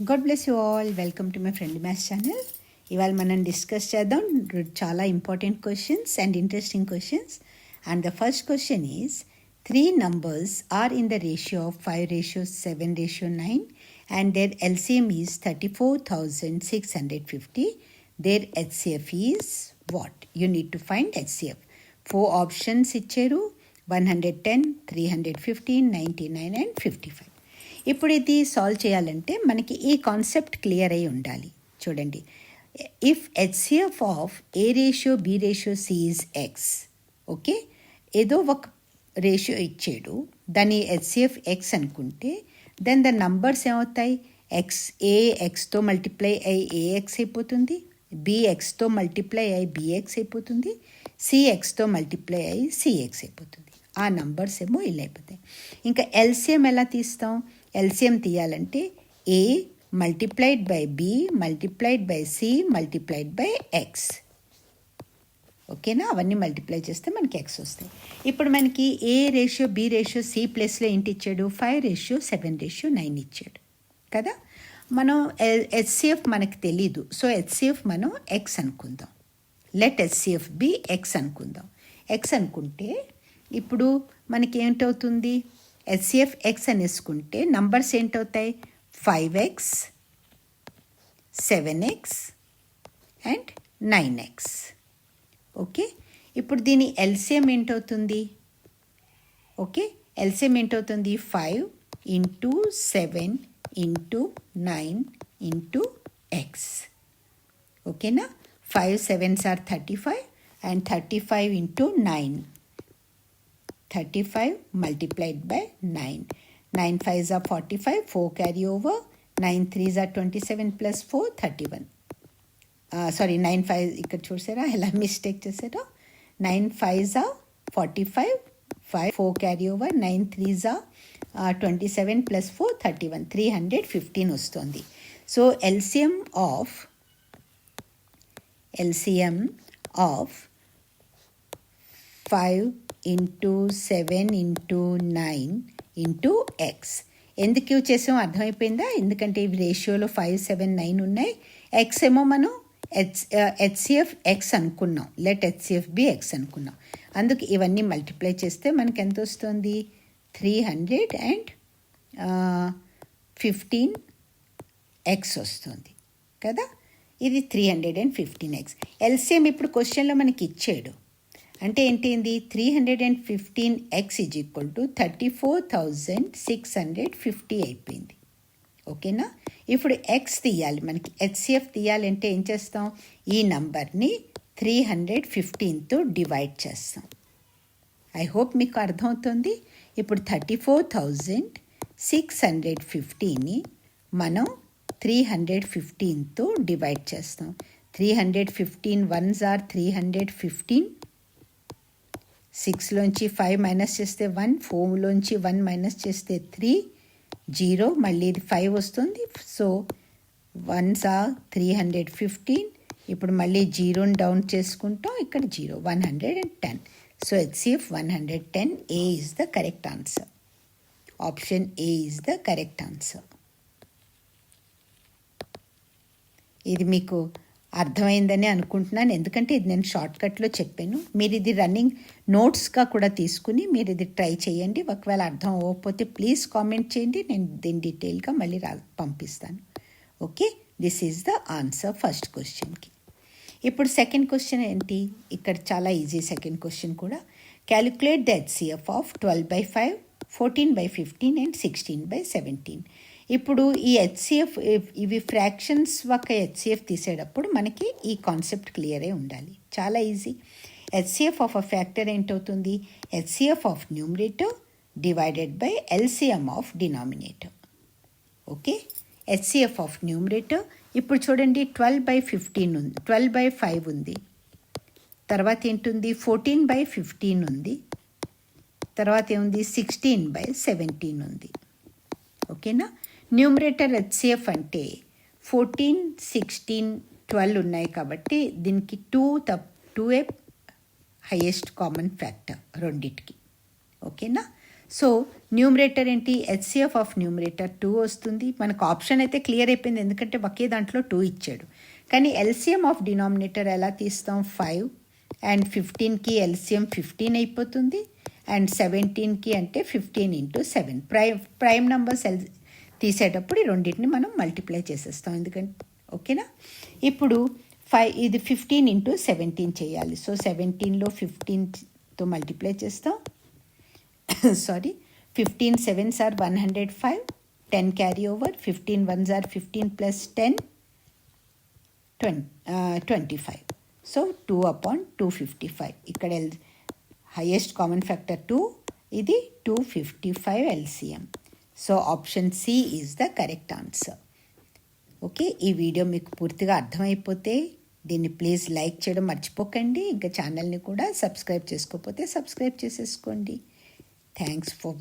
God bless you all. Welcome to my friend maths channel. ఇవాళ మనం discuss చేద్దాం చాలా important questions and interesting questions. And the first question is 3 numbers are in the ratio of 5:7:9 and their LCM is 34,650. Their HCF is what? You need to find HCF. 4 options ఇచ్చారు: 110, 315, 99 and 55. ఇప్పుడు ఇది solve చేయాలంటే మనకి ఈ concept clear అయి ఉండాలి. చూడండి, if HCF of a ratio B ratio c is x, okay, ఏదో ఒక రేషియో ఇచ్చాడు, దాని హెచ్సిఎఫ్ ఎక్స్ అనుకుంటే దెన్ ద నంబర్స్ ఏమవుతాయి? ఎక్స్, ఏ ఎక్స్తో మల్టిప్లై అయ్యి ఏఎక్స్ అయిపోతుంది, బి ఎక్స్తో మల్టిప్లై అయ్యి బిఎక్స్ అయిపోతుంది, సి ఎక్స్తో మల్టిప్లై అయ్యి సిఎక్స్ అయిపోతుంది. ఆ నంబర్స్ ఏమో ఇలా అయిపోతాయి. ఇంకా ఎల్సిఎం ఎలా తీస్తాం? ఎల్సిఎం తీయాలంటే A multiplied by B multiplied by C multiplied by X, ఓకేనా? అవన్నీ మల్టిప్లై చేస్తే మనకి ఎక్స్ వస్తాయి. ఇప్పుడు మనకి A ratio B ratio C ప్లేస్లో ఏంటి ఇచ్చాడు? 5:7:9 ఇచ్చాడు కదా. మనం హెచ్సిఎఫ్ మనకి తెలీదు, సో హెచ్సిఎఫ్ మనం ఎక్స్ అనుకుందాం. లెట్ హెచ్సిఎఫ్ బి ఎక్స్ అనుకుందాం. ఎక్స్ అనుకుంటే ఇప్పుడు మనకి ఏంటవుతుంది? హెచ్సిఎఫ్ ఎక్స్ అనేసుకుంటే నంబర్స్ ఏంటవుతాయి? 5x, 7x and 9x. Okay, ఇప్పుడు దీని ఎల్సిఎం ఏంటవుతుంది? ఓకే, ఎల్సిఎం ఏంటవుతుంది? 5 into 7 into 9 into x. ఓకేనా? 5 7s are 35 and 35 into 9. 35 multiplied by 9. 9 5s are 45, 4 carry over, 9 3s are 27 plus 4 31. Sorry, 9 5 ఇక్కడ చూసారా ఎలా మిస్టేక్ చేశారో? 9 5s are 45, 5 4 carry over, 9 3s are 27 plus 4 31, 315 వస్తుంది. So LCM of 5 into 7 into 9 into x. ఎందుకు use చేసాం అర్థమైపోయిందా? ఎందుకంటే ఇవి రేషియోలో 5 7 9 ఉన్నాయి. ఎక్స్ ఏమో మనం హెచ్సిఎఫ్ ఎక్స్ అనుకున్నాం, లెట్ హెచ్సిఎఫ్ బి ఎక్స్ అనుకున్నాం. అందుకు ఇవన్నీ మల్టిప్లై చేస్తే మనకి ఎంత వస్తుంది? 315 ఎక్స్ వస్తుంది కదా. ఇది 315 ఎక్స్. ఎల్సిఎం ఇప్పుడు క్వశ్చన్లో మనకి ఇచ్చాడు అంటే ఏంటి? 315x ఈజ్ ఈక్వల్ టు 34,650 అయిపోయింది. ఓకేనా? ఇప్పుడు ఎక్స్ తీయాలి, మనకి హెచ్సిఎఫ్ తీయాలంటే ఏం చేస్తాం? ఈ నంబర్ని 315తో డివైడ్ చేస్తాం. ఐ హోప్ మీకు అర్థమవుతుంది. ఇప్పుడు 34,650ని మనం 315తో డివైడ్ చేస్తాం. 315 1s are 315, 6లోంచి 5 మైనస్ చేస్తే 1, 4లోంచి 1 మైనస్ చేస్తే 3, 0, మళ్ళీ ఇది 5 వస్తుంది. So 1s are 315. ఇప్పుడు మళ్ళీ 0ని డౌన్ చేసుకుంటాం, ఇక్కడ 0, 110. So HCF 110. A is the correct answer. Option A is the correct answer. ఇది మీకు అర్థమైందని అనుకుంటున్నాను, ఎందుకంటే ఇది నేను షార్ట్కట్లో చెప్పాను. మీరు ఇది రన్నింగ్ నోట్స్గా కూడా తీసుకుని మీరు ఇది ట్రై చేయండి. ఒకవేళ అర్థం అవ్వకపోతే ప్లీజ్ కామెంట్ చేయండి, నేను దీన్ని డీటెయిల్గా మళ్ళీ పంపిస్తాను. Okay, this is the answer first క్వశ్చన్కి. ఇప్పుడు సెకండ్ క్వశ్చన్ ఏంటి? ఇక్కడ చాలా ఈజీ సెకండ్ క్వశ్చన్ కూడా. Calculate the HCF of 12/5, 14/15 and 16/17. ఇప్పుడు ఈ హెచ్సిఎఫ్, ఇవి ఫ్రాక్షన్స్ ఒక హెచ్సిఎఫ్ తీసేటప్పుడు మనకి ఈ కాన్సెప్ట్ క్లియర్ అయి ఉండాలి. చాలా easy. HCF of a factor ఏంటవుతుంది? HCF of numerator divided by LCM of denominator. Okay, HCF of numerator. ఇప్పుడు చూడండి, 12/15 ఉంది, 12/5 ఉంది, తర్వాత ఏంటుంది? 14/15 ఉంది, తర్వాత ఏముంది? 16/17 ఉంది. ఓకేనా? న్యూమరేటర్ హెచ్సిఎఫ్ అంటే 14, 16, 12 ఉన్నాయి కాబట్టి దీనికి 2 హైయెస్ట్ కామన్ ఫ్యాక్టర్ రెండిటికి. ఓకేనా? సో న్యూమరేటర్ ఏంటి, హెచ్సిఎఫ్ ఆఫ్ న్యూమరేటర్ 2 వస్తుంది. మనకు ఆప్షన్ అయితే క్లియర్ అయిపోయింది, ఎందుకంటే ఒకే దాంట్లో 2 ఇచ్చాడు. కానీ ఎల్సిఎం ఆఫ్ డినామినేటర్ ఎలా తీస్తాం, 5 అండ్ 15కి ఎల్సిఎం 15 అయిపోతుంది, అండ్ 17కి అంటే 15 ఇంటూ 7. ప్రైమ్ నెంబర్స్ తీసేటప్పుడు ఈ రెండింటిని మనం మల్టిప్లై చేసేస్తాం, ఎందుకంటే ఓకేనా. ఇప్పుడు 5 ఇది 15 ఇంటూ 17 చేయాలి. సో 17లో 15తో మల్టిప్లై చేస్తాం. Sorry, 15 7s are 105, 10 carry over, 15 1s are 15 plus 10, 25. So 2/255. ఇక్కడ హైయెస్ట్ కామన్ ఫ్యాక్టర్ 2, ఇది 255 LCM. So option c is the correct answer. Okay, ఈ వీడియో మీకు పూర్తిగా అర్థమైపోతే దీన్ని ప్లీజ్ లైక్ చేయడం మర్చిపోకండి. ఇంకా ఛానల్ని కూడా సబ్స్క్రైబ్ చేసుకోకపోతే సబ్స్క్రైబ్ చేసేసుకోండి. Thanks for